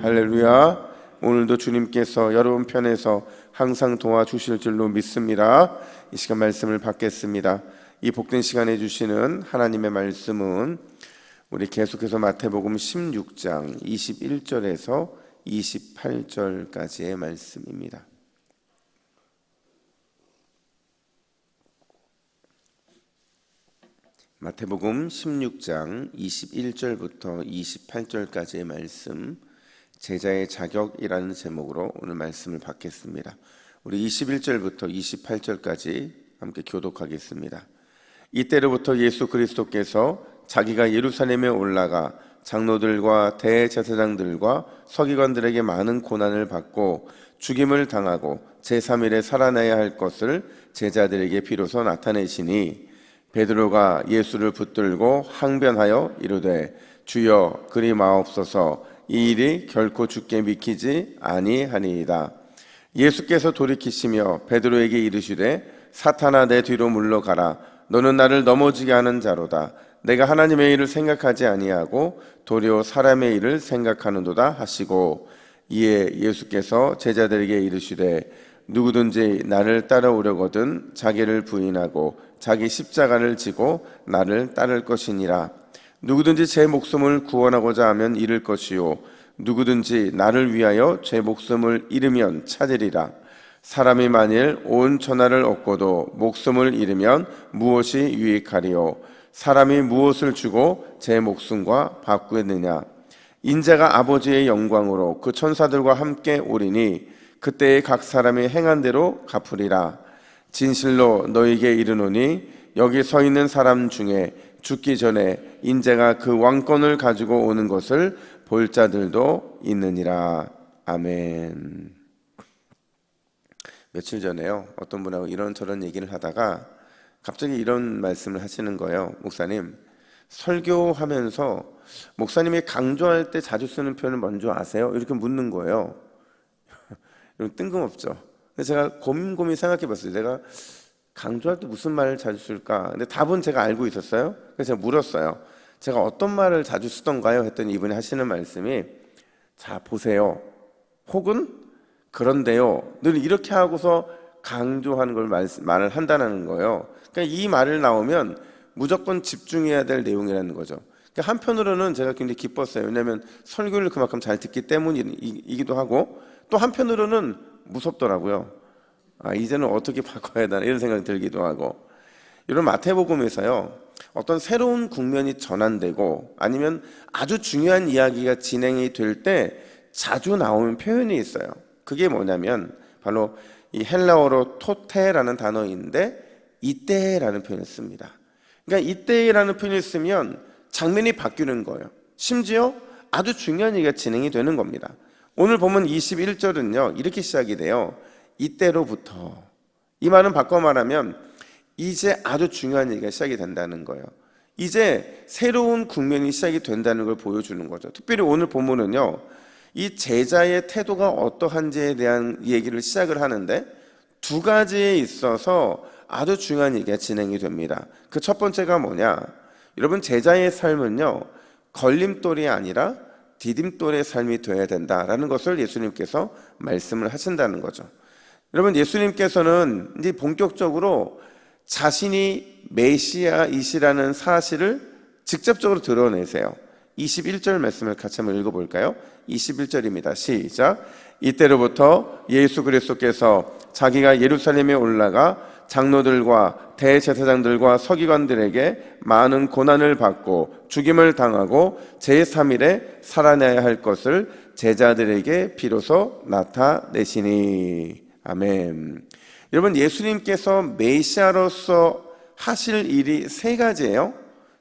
할렐루야. 오늘도 주님께서 여러분 편에서 항상 도와주실 줄로 믿습니다. 이 시간 말씀을 받겠습니다. 이 복된 시간에 주시는 하나님의 말씀은 우리 계속해서 마태복음 16장 21절에서 28절까지의 말씀입니다. 마태복음 16장 21절부터 28절까지의 말씀, 제자의 자격이라는 제목으로 오늘 말씀을 받겠습니다. 우리 21절부터 28절까지 함께 교독하겠습니다. 이때로부터 예수 그리스도께서 자기가 예루살렘에 올라가 장로들과 대제사장들과 서기관들에게 많은 고난을 받고 죽임을 당하고 제3일에 살아나야 할 것을 제자들에게 비로소 나타내시니, 베드로가 예수를 붙들고 항변하여 이르되 주여 그리 마옵소서, 이 일이 결코 주께 믿기지 아니하니이다. 예수께서 돌이키시며 베드로에게 이르시되 사탄아 내 뒤로 물러가라. 너는 나를 넘어지게 하는 자로다. 내가 하나님의 일을 생각하지 아니하고 도리어 사람의 일을 생각하는도다 하시고, 이에 예수께서 제자들에게 이르시되 누구든지 나를 따라오려거든 자기를 부인하고 자기 십자가를 지고 나를 따를 것이니라. 누구든지 제 목숨을 구원하고자 하면 잃을 것이요 누구든지 나를 위하여 제 목숨을 잃으면 찾으리라. 사람이 만일 온 천하를 얻고도 목숨을 잃으면 무엇이 유익하리요? 사람이 무엇을 주고 제 목숨과 바꾸느냐? 인자가 아버지의 영광으로 그 천사들과 함께 오리니 그때에 각 사람이 행한 대로 갚으리라. 진실로 너희에게 이르노니 여기 서 있는 사람 중에 죽기 전에 인자가 그 왕권을 가지고 오는 것을 볼 자들도 있느니라. 아멘. 며칠 전에요, 어떤 분하고 이런저런 얘기를 하다가 갑자기 이런 말씀을 하시는 거예요. 목사님, 설교하면서 목사님이 강조할 때 자주 쓰는 표현을 먼저 아세요? 이렇게 묻는 거예요. 뜬금없죠. 근데 제가 고민 생각해 봤어요. 내가 강조할 때 무슨 말을 자주 쓸까? 근데 답은 제가 알고 있었어요. 그래서 제가 물었어요. 제가 어떤 말을 자주 쓰던가요? 했더니 이분이 하시는 말씀이, 자 보세요, 혹은 그런데요, 늘 이렇게 하고서 강조하는 걸 말을 한다는 거예요. 그러니까 이 말을 나오면 무조건 집중해야 될 내용이라는 거죠. 그러니까 한편으로는 제가 굉장히 기뻤어요. 왜냐하면 설교를 그만큼 잘 듣기 때문이기도 하고, 또 한편으로는 무섭더라고요. 이제는 어떻게 바꿔야 되나 이런 생각이 들기도 하고. 이런 마태복음에서요, 어떤 새로운 국면이 전환되고 아니면 아주 중요한 이야기가 진행이 될 때 자주 나오는 표현이 있어요. 그게 뭐냐면 바로 이 헬라어로 토테라는 단어인데 이때라는 표현을 씁니다. 그러니까 이때라는 표현을 쓰면 장면이 바뀌는 거예요. 심지어 아주 중요한 얘기가 진행이 되는 겁니다. 오늘 보면 21절은요 이렇게 시작이 돼요. 이때로부터. 이 말은 바꿔 말하면 이제 아주 중요한 얘기가 시작이 된다는 거예요. 이제 새로운 국면이 시작이 된다는 걸 보여주는 거죠. 특별히 오늘 본문은요, 이 제자의 태도가 어떠한지에 대한 얘기를 시작을 하는데 두 가지에 있어서 아주 중요한 얘기가 진행이 됩니다. 그 첫 번째가 뭐냐? 여러분, 제자의 삶은요 걸림돌이 아니라 디딤돌의 삶이 되어야 된다라는 것을 예수님께서 말씀을 하신다는 거죠. 여러분, 예수님께서는 이제 본격적으로 자신이 메시아이시라는 사실을 직접적으로 드러내세요. 21절 말씀을 같이 한번 읽어볼까요? 21절입니다. 시작. 이때로부터 예수 그리스도께서 자기가 예루살렘에 올라가 장로들과 대제사장들과 서기관들에게 많은 고난을 받고 죽임을 당하고 제3일에 살아나야 할 것을 제자들에게 비로소 나타내시니. 아멘. 여러분, 예수님께서 메시아로서 하실 일이 세 가지예요.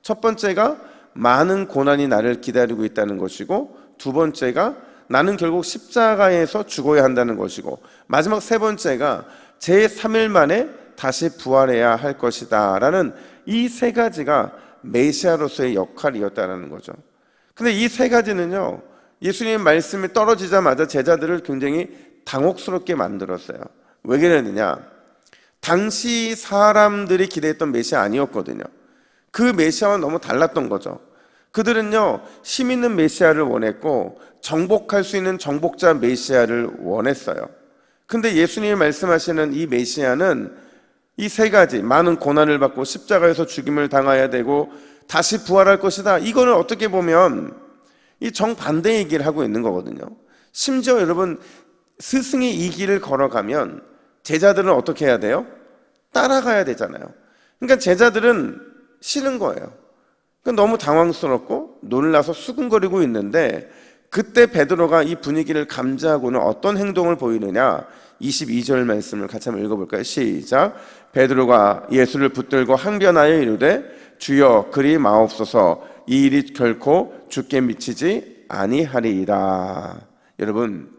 첫 번째가 많은 고난이 나를 기다리고 있다는 것이고, 두 번째가 나는 결국 십자가에서 죽어야 한다는 것이고, 마지막 세 번째가 제3일 만에 다시 부활해야 할 것이다 라는 이 세 가지가 메시아로서의 역할이었다는 거죠. 근데 이 세 가지는요, 예수님의 말씀이 떨어지자마자 제자들을 굉장히 당혹스럽게 만들었어요. 왜 그랬느냐? 당시 사람들이 기대했던 메시아 아니었거든요. 그 메시아와 너무 달랐던 거죠. 그들은요, 힘 있는 메시아를 원했고 정복할 수 있는 정복자 메시아를 원했어요. 근데 예수님이 말씀하시는 이 메시아는 이 세 가지, 많은 고난을 받고 십자가에서 죽임을 당해야 되고 다시 부활할 것이다, 이거는 어떻게 보면 이 정반대 얘기를 하고 있는 거거든요. 심지어 여러분, 스승이 이 길을 걸어가면 제자들은 어떻게 해야 돼요? 따라가야 되잖아요. 그러니까 제자들은 싫은 거예요. 그러니까 너무 당황스럽고 놀라서 수군거리고 있는데, 그때 베드로가 이 분위기를 감지하고는 어떤 행동을 보이느냐, 22절 말씀을 같이 한번 읽어볼까요? 시작. 베드로가 예수를 붙들고 항변하여 이르되 주여 그리 마옵소서, 이 일이 결코 주께 미치지 아니하리이다. 여러분,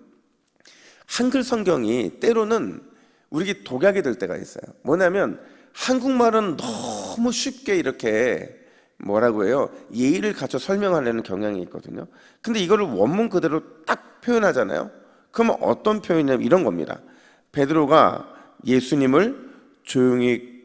한글 성경이 때로는 우리에게 독약이 될 때가 있어요. 뭐냐면 한국말은 너무 쉽게 이렇게 뭐라고 해요? 예의를 갖춰 설명하려는 경향이 있거든요. 근데 이거를 원문 그대로 딱 표현하잖아요. 그러면 어떤 표현이냐면 이런 겁니다. 베드로가 예수님을 조용히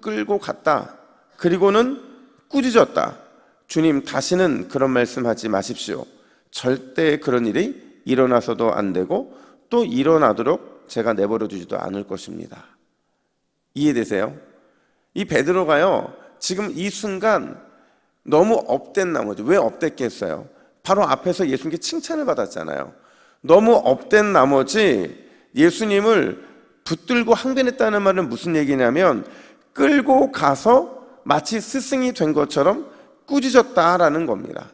끌고 갔다. 그리고는 꾸짖었다. 주님, 다시는 그런 말씀하지 마십시오. 절대 그런 일이 일어나서도 안 되고 또 일어나도록 제가 내버려 두지도 않을 것입니다. 이해되세요? 이 베드로가요, 지금 이 순간 너무 업된 나머지, 왜 업됐겠어요? 바로 앞에서 예수님께 칭찬을 받았잖아요. 너무 업된 나머지 예수님을 붙들고 항변했다는 말은 무슨 얘기냐면 끌고 가서 마치 스승이 된 것처럼 꾸짖었다라는 겁니다.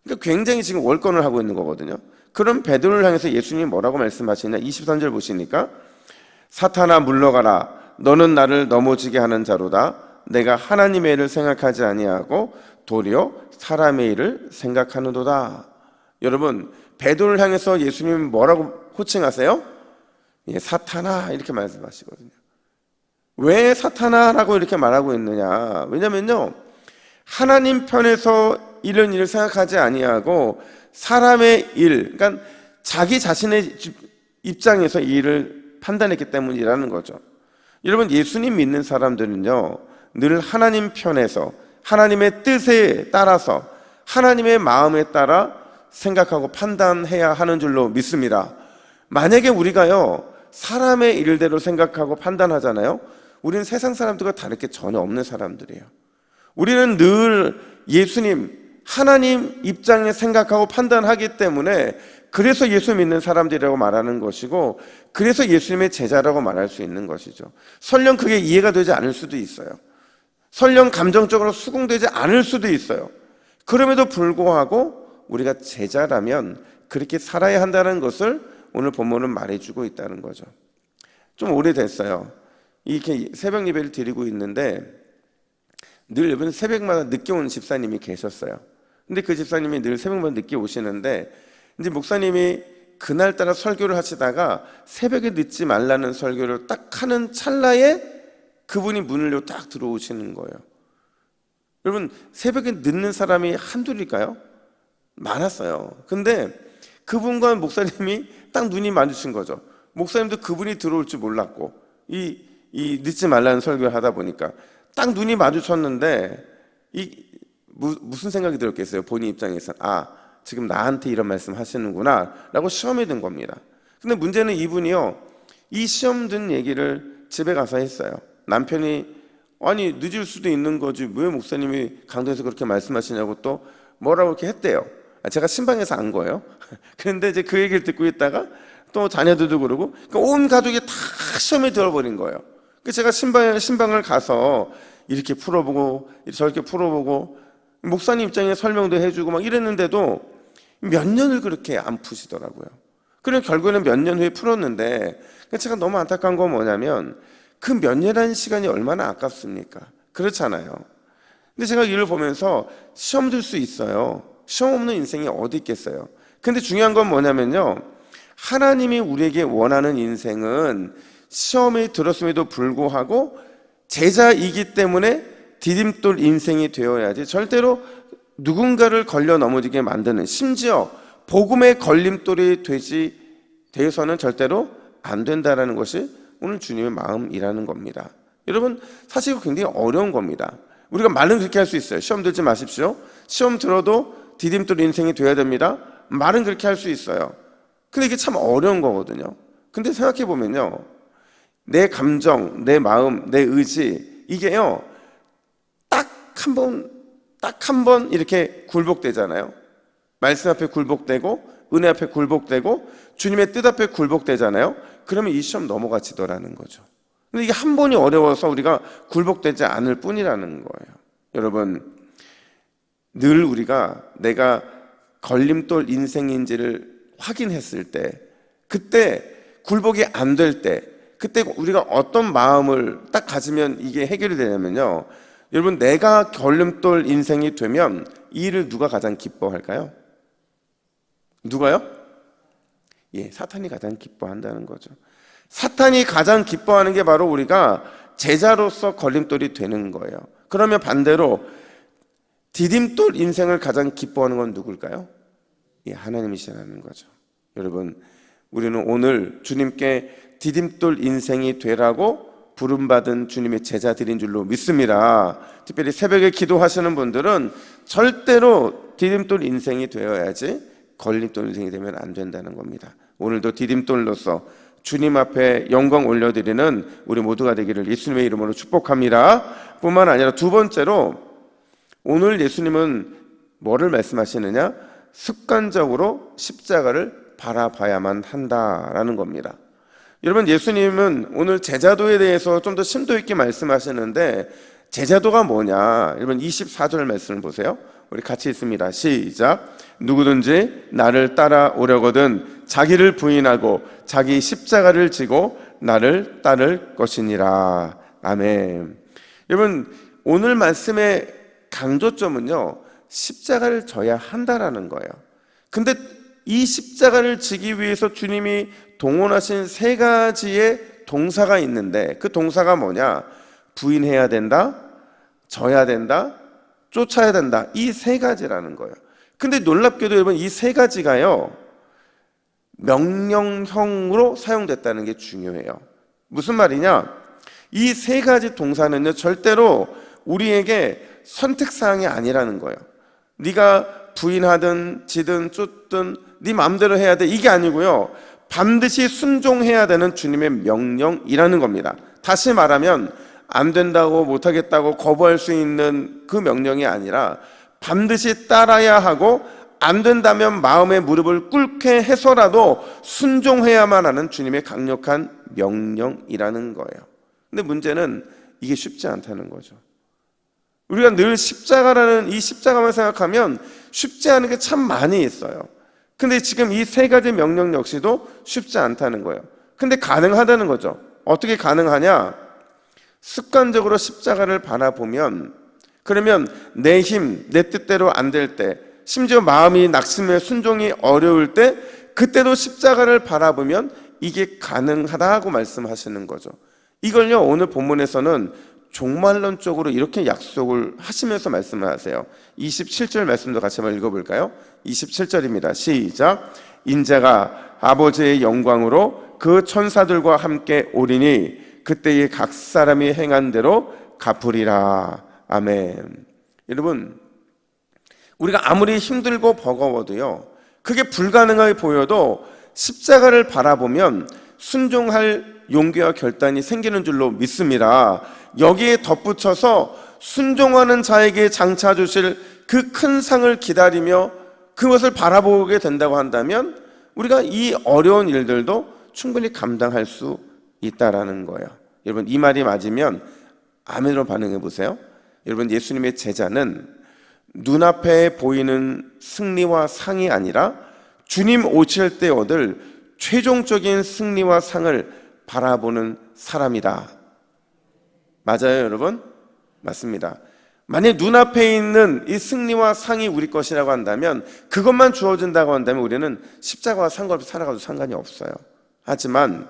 그러니까 굉장히 지금 월권을 하고 있는 거거든요. 그럼 베드로를 향해서 예수님이 뭐라고 말씀하시냐, 23절 보시니까 사탄아 물러가라, 너는 나를 넘어지게 하는 자로다. 내가 하나님의 일을 생각하지 아니하고 도리어 사람의 일을 생각하는도다. 여러분, 베드로를 향해서 예수님이 뭐라고 호칭하세요? 예, 사탄아, 이렇게 말씀하시거든요. 왜 사탄아라고 이렇게 말하고 있느냐? 왜냐면요, 하나님 편에서 이런 일을 생각하지 아니하고 사람의 일, 그러니까 자기 자신의 입장에서 이 일을 판단했기 때문이라는 거죠. 여러분, 예수님 믿는 사람들은요, 늘 하나님 편에서 하나님의 뜻에 따라서 하나님의 마음에 따라 생각하고 판단해야 하는 줄로 믿습니다. 만약에 우리가요, 사람의 일대로 생각하고 판단하잖아요. 우리는 세상 사람들과 다를 게 전혀 없는 사람들이에요. 우리는 늘 예수님, 하나님 입장에 생각하고 판단하기 때문에 그래서 예수 믿는 사람들이라고 말하는 것이고, 그래서 예수님의 제자라고 말할 수 있는 것이죠. 설령 그게 이해가 되지 않을 수도 있어요. 설령 감정적으로 수긍되지 않을 수도 있어요. 그럼에도 불구하고 우리가 제자라면 그렇게 살아야 한다는 것을 오늘 본문은 말해주고 있다는 거죠. 좀 오래됐어요. 이렇게 새벽 예배를 드리고 있는데 늘 여러분 새벽마다 늦게 오는 집사님이 계셨어요. 근데 그 집사님이 늘 새벽마다 늦게 오시는데, 이제 목사님이 그날따라 설교를 하시다가 새벽에 늦지 말라는 설교를 딱 하는 찰나에 그분이 문을 열고 딱 들어오시는 거예요. 여러분, 새벽에 늦는 사람이 한둘일까요? 많았어요. 근데 그분과 목사님이 딱 눈이 마주친 거죠. 목사님도 그분이 들어올 줄 몰랐고, 이 늦지 말라는 설교를 하다 보니까 딱 눈이 마주쳤는데 무슨 생각이 들었겠어요? 본인 입장에서는 지금 나한테 이런 말씀 하시는구나 라고 시험이 든 겁니다. 근데 문제는 이분이요, 이 시험 든 얘기를 집에 가서 했어요. 남편이 아니 늦을 수도 있는 거지 왜 목사님이 강도에서 그렇게 말씀하시냐고 또 뭐라고 이렇게 했대요. 제가 신방에서 안 거예요. 그런데 이제 그 얘기를 듣고 있다가 또 자녀들도 그러고, 그러니까 온 가족이 다 시험에 들어버린 거예요. 제가 신방을 가서 이렇게 풀어보고 저렇게 풀어보고 목사님 입장에 설명도 해주고 막 이랬는데도 몇 년을 그렇게 안 푸시더라고요. 그래서 결국에는 몇 년 후에 풀었는데, 제가 너무 안타까운 건 뭐냐면 그 몇 년이라는 시간이 얼마나 아깝습니까? 그렇잖아요. 근데 제가 이를 보면서 시험 들 수 있어요. 시험 없는 인생이 어디 있겠어요? 근데 중요한 건 뭐냐면요, 하나님이 우리에게 원하는 인생은 시험에 들었음에도 불구하고 제자이기 때문에 디딤돌 인생이 되어야지, 절대로 누군가를 걸려 넘어지게 만드는, 심지어 복음의 걸림돌이 되어서는 절대로 안 된다는 것이 오늘 주님의 마음이라는 겁니다. 여러분, 사실 굉장히 어려운 겁니다. 우리가 말은 그렇게 할 수 있어요. 시험 들지 마십시오. 시험 들어도 디딤돌 인생이 돼야 됩니다. 말은 그렇게 할 수 있어요. 근데 이게 참 어려운 거거든요. 근데 생각해 보면요, 내 감정, 내 마음, 내 의지, 이게요 딱 한 번 이렇게 굴복되잖아요. 말씀 앞에 굴복되고 은혜 앞에 굴복되고 주님의 뜻 앞에 굴복되잖아요. 그러면 이 시험 넘어가지더라는 거죠. 근데 이게 한 번이 어려워서 우리가 굴복되지 않을 뿐이라는 거예요. 여러분, 늘 우리가 내가 걸림돌 인생인지를 확인했을 때, 그때 굴복이 안 될 때, 그때 우리가 어떤 마음을 딱 가지면 이게 해결이 되냐면요, 여러분, 내가 걸림돌 인생이 되면 이 일을 누가 가장 기뻐할까요? 누가요? 예, 사탄이 가장 기뻐한다는 거죠. 사탄이 가장 기뻐하는 게 바로 우리가 제자로서 걸림돌이 되는 거예요. 그러면 반대로 디딤돌 인생을 가장 기뻐하는 건 누굴까요? 예, 하나님이시라는 거죠. 여러분, 우리는 오늘 주님께 디딤돌 인생이 되라고 부름받은 주님의 제자들인 줄로 믿습니다. 특별히 새벽에 기도하시는 분들은 절대로 디딤돌 인생이 되어야지 걸림돌 인생이 되면 안 된다는 겁니다. 오늘도 디딤돌로서 주님 앞에 영광 올려드리는 우리 모두가 되기를 예수님의 이름으로 축복합니다. 뿐만 아니라 두 번째로, 오늘 예수님은 뭐를 말씀하시느냐? 습관적으로 십자가를 바라봐야만 한다라는 겁니다. 여러분, 예수님은 오늘 제자도에 대해서 좀 더 심도 있게 말씀하시는데, 제자도가 뭐냐? 여러분, 24절 말씀을 보세요. 우리 같이 읽습니다. 시작. 누구든지 나를 따라오려거든 자기를 부인하고 자기 십자가를 지고 나를 따를 것이니라. 아멘. 여러분, 오늘 말씀의 강조점은요, 십자가를 져야 한다라는 거예요. 근데 이 십자가를 지기 위해서 주님이 동원하신 세 가지의 동사가 있는데, 그 동사가 뭐냐? 부인해야 된다, 져야 된다, 쫓아야 된다. 이 세 가지라는 거예요. 근데 놀랍게도 여러분, 이 세 가지가요 명령형으로 사용됐다는 게 중요해요. 무슨 말이냐? 이 세 가지 동사는요 절대로 우리에게 선택사항이 아니라는 거예요. 네가 부인하든 지든 쫓든 네 마음대로 해야 돼, 이게 아니고요, 반드시 순종해야 되는 주님의 명령이라는 겁니다. 다시 말하면 안 된다고, 못하겠다고 거부할 수 있는 그 명령이 아니라 반드시 따라야 하고, 안 된다면 마음의 무릎을 꿇게 해서라도 순종해야만 하는 주님의 강력한 명령이라는 거예요. 근데 문제는 이게 쉽지 않다는 거죠. 우리가 늘 십자가라는 이 십자가만 생각하면 쉽지 않은 게 참 많이 있어요. 근데 지금 이 세 가지 명령 역시도 쉽지 않다는 거예요. 근데 가능하다는 거죠. 어떻게 가능하냐? 습관적으로 십자가를 바라보면, 그러면 내 힘, 내 뜻대로 안 될 때, 심지어 마음이 낙심해 순종이 어려울 때, 그때도 십자가를 바라보면 이게 가능하다고 말씀하시는 거죠. 이걸요 오늘 본문에서는 종말론적으로 이렇게 약속을 하시면서 말씀을 하세요. 27절 말씀도 같이 한번 읽어볼까요? 27절입니다. 시작. 인자가 아버지의 영광으로 그 천사들과 함께 오리니 그때에 각 사람이 행한 대로 갚으리라. 아멘. 여러분, 우리가 아무리 힘들고 버거워도요, 그게 불가능하게 보여도 십자가를 바라보면 순종할 용기와 결단이 생기는 줄로 믿습니다. 여기에 덧붙여서 순종하는 자에게 장차 주실 그 큰 상을 기다리며 그것을 바라보게 된다고 한다면 우리가 이 어려운 일들도 충분히 감당할 수 있다라는 거예요. 여러분, 이 말이 맞으면 아멘으로 반응해 보세요. 여러분, 예수님의 제자는 눈앞에 보이는 승리와 상이 아니라 주님 오실 때 얻을 최종적인 승리와 상을 바라보는 사람이다. 맞아요, 여러분? 맞습니다. 만약 눈앞에 있는 이 승리와 상이 우리 것이라고 한다면, 그것만 주어진다고 한다면 우리는 십자가와 상관없이 살아가도 상관이 없어요. 하지만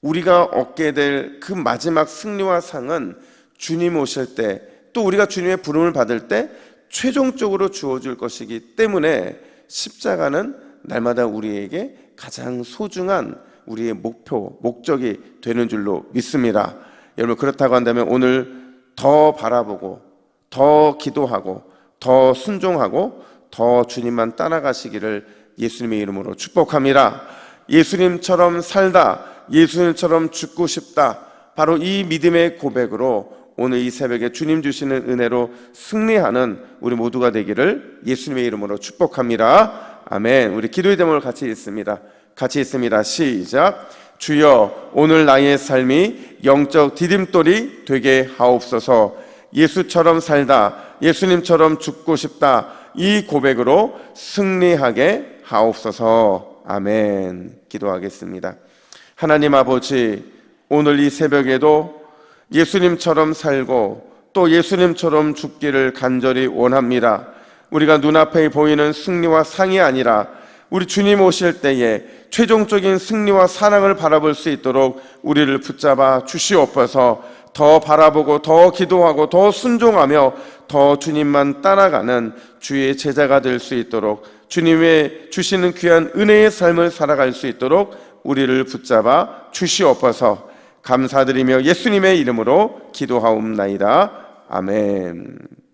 우리가 얻게 될 그 마지막 승리와 상은 주님 오실 때, 또 우리가 주님의 부름을 받을 때 최종적으로 주어질 것이기 때문에 십자가는 날마다 우리에게 가장 소중한 우리의 목표, 목적이 되는 줄로 믿습니다. 여러분, 그렇다고 한다면 오늘 더 바라보고 더 기도하고 더 순종하고 더 주님만 따라가시기를 예수님의 이름으로 축복합니다. 예수님처럼 살다, 예수님처럼 죽고 싶다, 바로 이 믿음의 고백으로 오늘 이 새벽에 주님 주시는 은혜로 승리하는 우리 모두가 되기를 예수님의 이름으로 축복합니다. 아멘. 우리 기도의 제목을 같이 읽습니다. 같이 읽습니다. 시작. 주여, 오늘 나의 삶이 영적 디딤돌이 되게 하옵소서. 예수처럼 살다, 예수님처럼 죽고 싶다, 이 고백으로 승리하게 하옵소서. 아멘. 기도하겠습니다. 하나님 아버지, 오늘 이 새벽에도 예수님처럼 살고 또 예수님처럼 죽기를 간절히 원합니다. 우리가 눈앞에 보이는 승리와 상이 아니라 우리 주님 오실 때에 최종적인 승리와 사랑을 바라볼 수 있도록 우리를 붙잡아 주시옵소서. 더 바라보고 더 기도하고 더 순종하며 더 주님만 따라가는 주의 제자가 될 수 있도록, 주님의 주시는 귀한 은혜의 삶을 살아갈 수 있도록 우리를 붙잡아 주시옵소서. 감사드리며 예수님의 이름으로 기도하옵나이다. 아멘.